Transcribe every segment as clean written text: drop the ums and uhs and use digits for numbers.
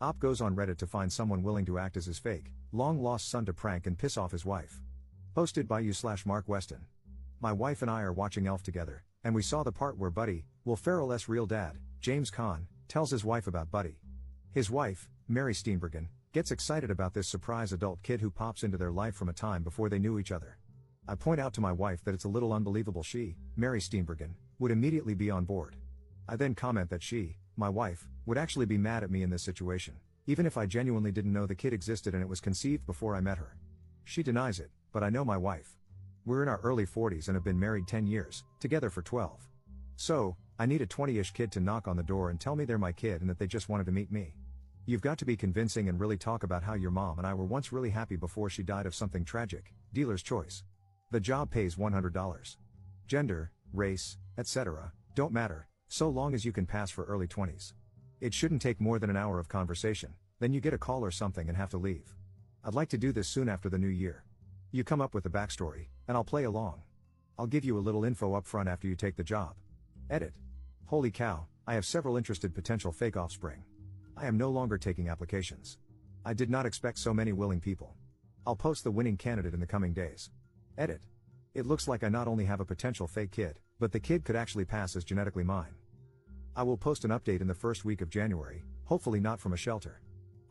Op goes on Reddit to find someone willing to act as his fake, long-lost son to prank and piss off his wife. Posted by you/Mark Weston. My wife and I are watching Elf together, and we saw the part where Buddy, Will Ferrell's real dad, James Caan, tells his wife about Buddy. His wife, Mary Steenburgen, gets excited about this surprise adult kid who pops into their life from a time before they knew each other. I point out to my wife that it's a little unbelievable she, Mary Steenburgen, would immediately be on board. I then comment that she, my wife, would actually be mad at me in this situation, even if I genuinely didn't know the kid existed and it was conceived before I met her. She denies it, but I know my wife. We're in our early 40s and have been married 10 years, together for 12. So, I need a 20-ish kid to knock on the door and tell me they're my kid and that they just wanted to meet me. You've got to be convincing and really talk about how your mom and I were once really happy before she died of something tragic, dealer's choice. The job pays $100. Gender, race, etc., don't matter, so long as you can pass for early 20s. It shouldn't take more than an hour of conversation, then you get a call or something and have to leave. I'd like to do this soon after the new year. You come up with the backstory, and I'll play along. I'll give you a little info up front after you take the job. Edit. Holy cow, I have several interested potential fake offspring. I am no longer taking applications. I did not expect so many willing people. I'll post the winning candidate in the coming days. Edit. It looks like I not only have a potential fake kid, but the kid could actually pass as genetically mine. I will post an update in the first week of January, hopefully not from a shelter.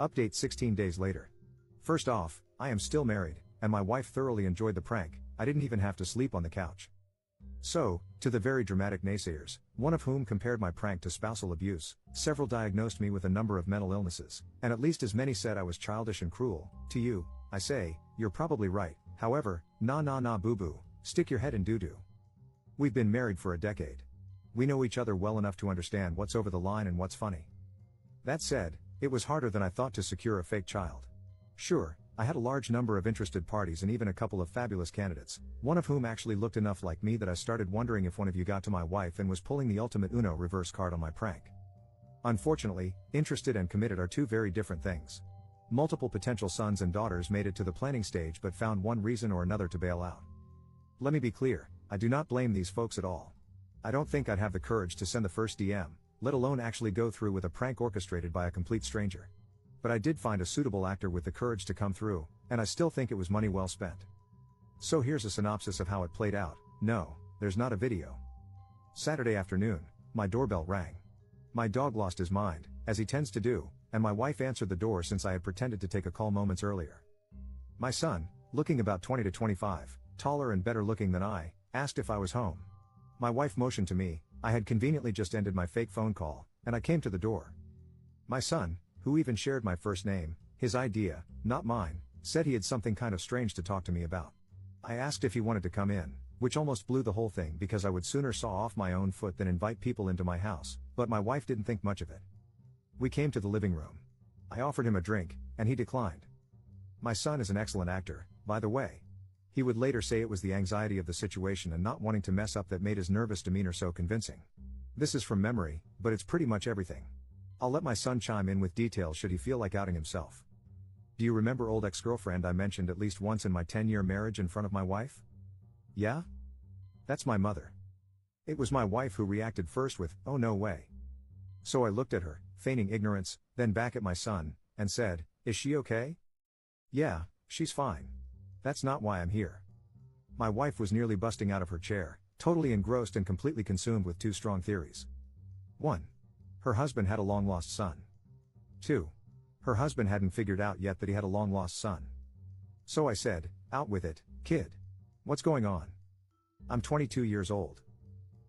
Update 16 days later. First off, I am still married, and my wife thoroughly enjoyed the prank. I didn't even have to sleep on the couch. So, to the very dramatic naysayers, one of whom compared my prank to spousal abuse, several diagnosed me with a number of mental illnesses, and at least as many said I was childish and cruel. To you, I say, you're probably right. However, nah boo boo, stick your head in doo-doo. We've been married for a decade. We know each other well enough to understand what's over the line and what's funny. That said, it was harder than I thought to secure a fake child. Sure, I had a large number of interested parties and even a couple of fabulous candidates, one of whom actually looked enough like me that I started wondering if one of you got to my wife and was pulling the ultimate Uno reverse card on my prank. Unfortunately, interested and committed are two very different things. Multiple potential sons and daughters made it to the planning stage but found one reason or another to bail out. Let me be clear, I do not blame these folks at all. I don't think I'd have the courage to send the first DM, let alone actually go through with a prank orchestrated by a complete stranger. But I did find a suitable actor with the courage to come through, and I still think it was money well spent. So here's a synopsis of how it played out. No, there's not a video. Saturday afternoon, my doorbell rang. My dog lost his mind, as he tends to do, and my wife answered the door since I had pretended to take a call moments earlier. My son, looking about 20 to 25, taller and better looking than I, asked if I was home. My wife motioned to me. I had conveniently just ended my fake phone call, and I came to the door. My son, who even shared my first name, his idea, not mine, said he had something kind of strange to talk to me about. I asked if he wanted to come in, which almost blew the whole thing because I would sooner saw off my own foot than invite people into my house, but my wife didn't think much of it. We came to the living room. I offered him a drink, and he declined. My son is an excellent actor, by the way. He would later say it was the anxiety of the situation and not wanting to mess up that made his nervous demeanor so convincing. This is from memory, but it's pretty much everything. I'll let my son chime in with details should he feel like outing himself. Do you remember old ex-girlfriend I mentioned at least once in my 10-year marriage in front of my wife? Yeah? That's my mother. It was my wife who reacted first with, "Oh no way." So I looked at her, feigning ignorance, then back at my son, and said, "Is she okay?" "Yeah, she's fine. That's not why I'm here." My wife was nearly busting out of her chair, totally engrossed and completely consumed with two strong theories. 1. Her husband had a long-lost son. 2. Her husband hadn't figured out yet that he had a long-lost son. So I said, "Out with it, kid. What's going on?" I'm 22 years old.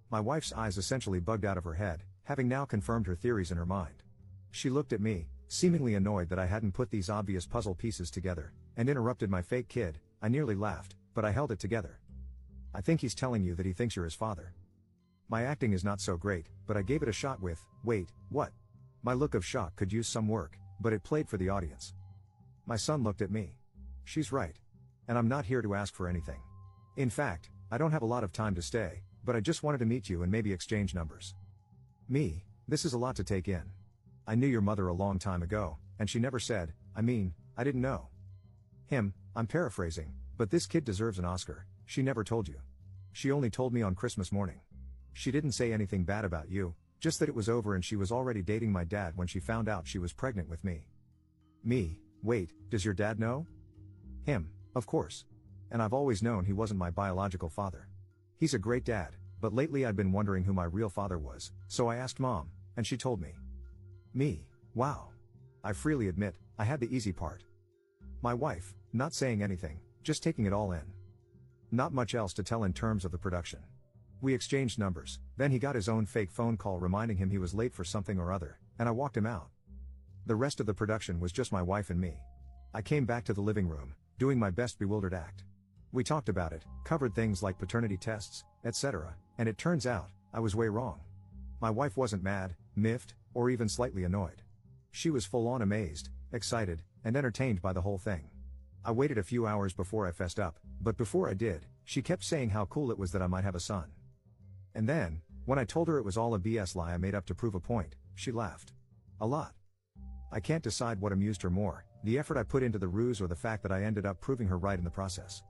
My wife's eyes essentially bugged out of her head, having now confirmed her theories in her mind. She looked at me, seemingly annoyed that I hadn't put these obvious puzzle pieces together, and interrupted my fake kid. I nearly laughed, but I held it together. "I think he's telling you that he thinks you're his father." My acting is not so great, but I gave it a shot with, "Wait, what?" My look of shock could use some work, but it played for the audience. My son looked at me. "She's right. And I'm not here to ask for anything. In fact, I don't have a lot of time to stay, but I just wanted to meet you and maybe exchange numbers." Me, this is a lot to take in. I knew your mother a long time ago, and she never said, I didn't know. Him, I'm paraphrasing, but this kid deserves an Oscar. She never told you. She only told me on Christmas morning. She didn't say anything bad about you, Just that it was over and she was already dating my dad when she found out she was pregnant with me. Me, wait, does your dad know? Him, of course. And I've always known he wasn't my biological father. He's a great dad, but lately I'd been wondering who my real father was, so I asked Mom, and she told me. Me, wow. I freely admit, I had the easy part. My wife, not saying anything, just taking it all in. Not much else to tell in terms of the production. We exchanged numbers, then he got his own fake phone call reminding him he was late for something or other, and I walked him out. The rest of the production was just my wife and me. I came back to the living room, doing my best bewildered act. We talked about it, covered things like paternity tests, etc., and it turns out, I was way wrong. My wife wasn't mad, miffed, or even slightly annoyed. She was full-on amazed, excited, and entertained by the whole thing. I waited a few hours before I fessed up, but before I did, she kept saying how cool it was that I might have a son. And then, when I told her it was all a BS lie I made up to prove a point, she laughed. A lot. I can't decide what amused her more, the effort I put into the ruse or the fact that I ended up proving her right in the process.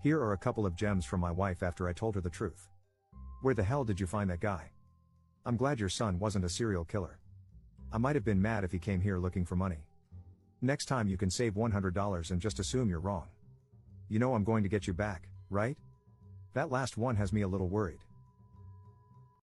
Here are a couple of gems from my wife after I told her the truth. Where the hell did you find that guy? I'm glad your son wasn't a serial killer. I might have been mad if he came here looking for money. Next time you can save $100 and just assume you're wrong. You know I'm going to get you back, right? That last one has me a little worried.